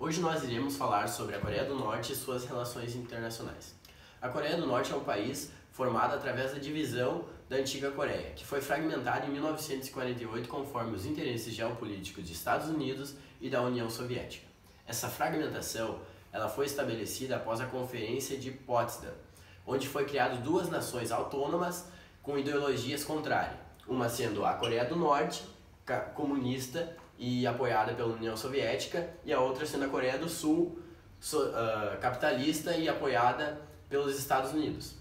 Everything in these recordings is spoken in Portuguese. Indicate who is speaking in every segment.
Speaker 1: Hoje nós iremos falar sobre a Coreia do Norte e suas relações internacionais. A Coreia do Norte é um país formado através da divisão da antiga Coreia, que foi fragmentada em 1948 conforme os interesses geopolíticos dos Estados Unidos e da União Soviética. Essa fragmentação ela foi estabelecida após a Conferência de Potsdam, onde foi criado duas nações autônomas com ideologias contrárias, uma sendo a Coreia do Norte, comunista e apoiada pela União Soviética, e a outra sendo a Coreia do Sul, capitalista e apoiada pelos Estados Unidos.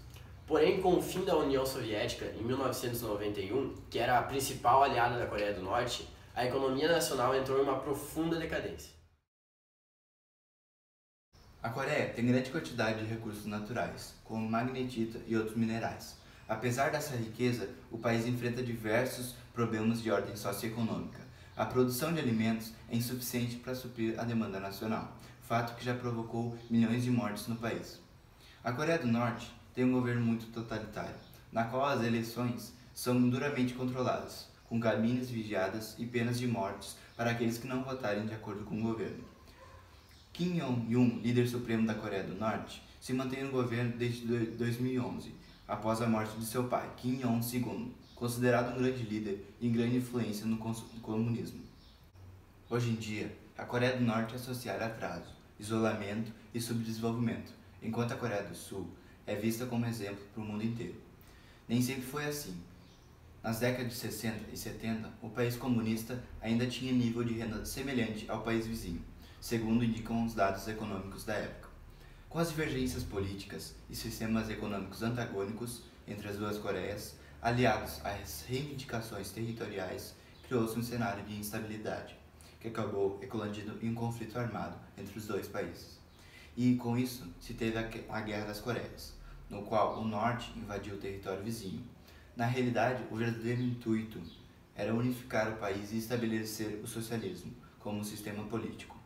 Speaker 1: Porém, com o fim da União Soviética, em 1991, que era a principal aliada da Coreia do Norte, a economia nacional entrou em uma profunda decadência.
Speaker 2: A Coreia tem grande quantidade de recursos naturais, como magnetita e outros minerais. Apesar dessa riqueza, o país enfrenta diversos problemas de ordem socioeconômica. A produção de alimentos é insuficiente para suprir a demanda nacional, fato que já provocou milhões de mortes no país. A Coreia do Norte tem um governo muito totalitário, na qual as eleições são duramente controladas, com cabines vigiadas e penas de mortes para aqueles que não votarem de acordo com o governo. Kim Jong-un, líder supremo da Coreia do Norte, se mantém no governo desde 2011, após a morte de seu pai, Kim Jong-il, considerado um grande líder e grande influência no comunismo. Hoje em dia, a Coreia do Norte é associada a atraso, isolamento e subdesenvolvimento, enquanto a Coreia do Sul é vista como exemplo para o mundo inteiro. Nem sempre foi assim. Nas décadas de 60 e 70, o país comunista ainda tinha nível de renda semelhante ao país vizinho, segundo indicam os dados econômicos da época. Com as divergências políticas e sistemas econômicos antagônicos entre as duas Coreias, aliados às reivindicações territoriais, criou-se um cenário de instabilidade, que acabou eclodindo em um conflito armado entre os dois países. E com isso se teve a Guerra das Coreias, no qual o Norte invadiu o território vizinho. Na realidade, o verdadeiro intuito era unificar o país e estabelecer o socialismo como sistema político.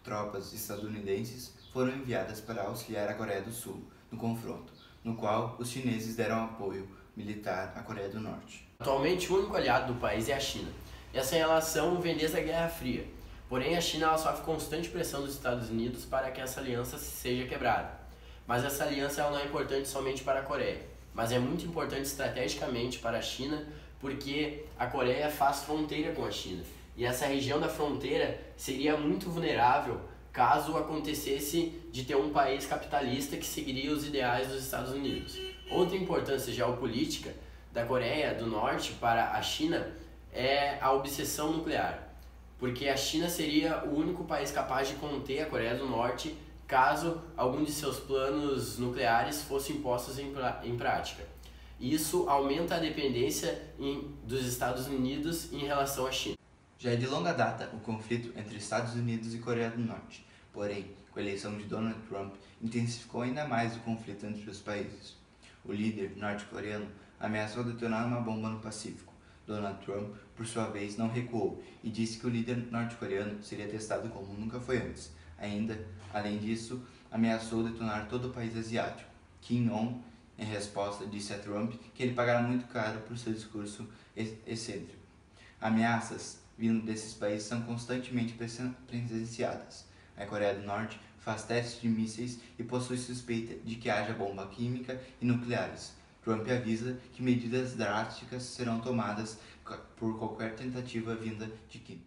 Speaker 2: Tropas estadunidenses foram enviadas para auxiliar a Coreia do Sul no confronto, no qual os chineses deram apoio militar à Coreia do Norte.
Speaker 1: Atualmente, o único aliado do país é a China, e essa relação vem desde a Guerra Fria. Porém, a China ela sofre constante pressão dos Estados Unidos para que essa aliança seja quebrada. Mas essa aliança ela não é importante somente para a Coreia, mas é muito importante estrategicamente para a China, porque a Coreia faz fronteira com a China. E essa região da fronteira seria muito vulnerável caso acontecesse de ter um país capitalista que seguiria os ideais dos Estados Unidos. Outra importância geopolítica da Coreia do Norte para a China é a obsessão nuclear, porque a China seria o único país capaz de conter a Coreia do Norte caso algum de seus planos nucleares fossem postos em prática. Isso aumenta a dependência dos Estados Unidos em relação à China.
Speaker 2: Já é de longa data o conflito entre Estados Unidos e Coreia do Norte, porém, com a eleição de Donald Trump, intensificou ainda mais o conflito entre os países. O líder norte-coreano ameaçou detonar uma bomba no Pacífico. Donald Trump, por sua vez, não recuou e disse que o líder norte-coreano seria testado como nunca foi antes. Ainda, além disso, ameaçou detonar todo o país asiático. Kim Jong, em resposta, disse a Trump que ele pagará muito caro por seu discurso excêntrico. Ameaças vindo desses países são constantemente presenciadas. A Coreia do Norte faz testes de mísseis e possui suspeita de que haja bomba química e nucleares. Trump avisa que medidas drásticas serão tomadas por qualquer tentativa vinda de Kim.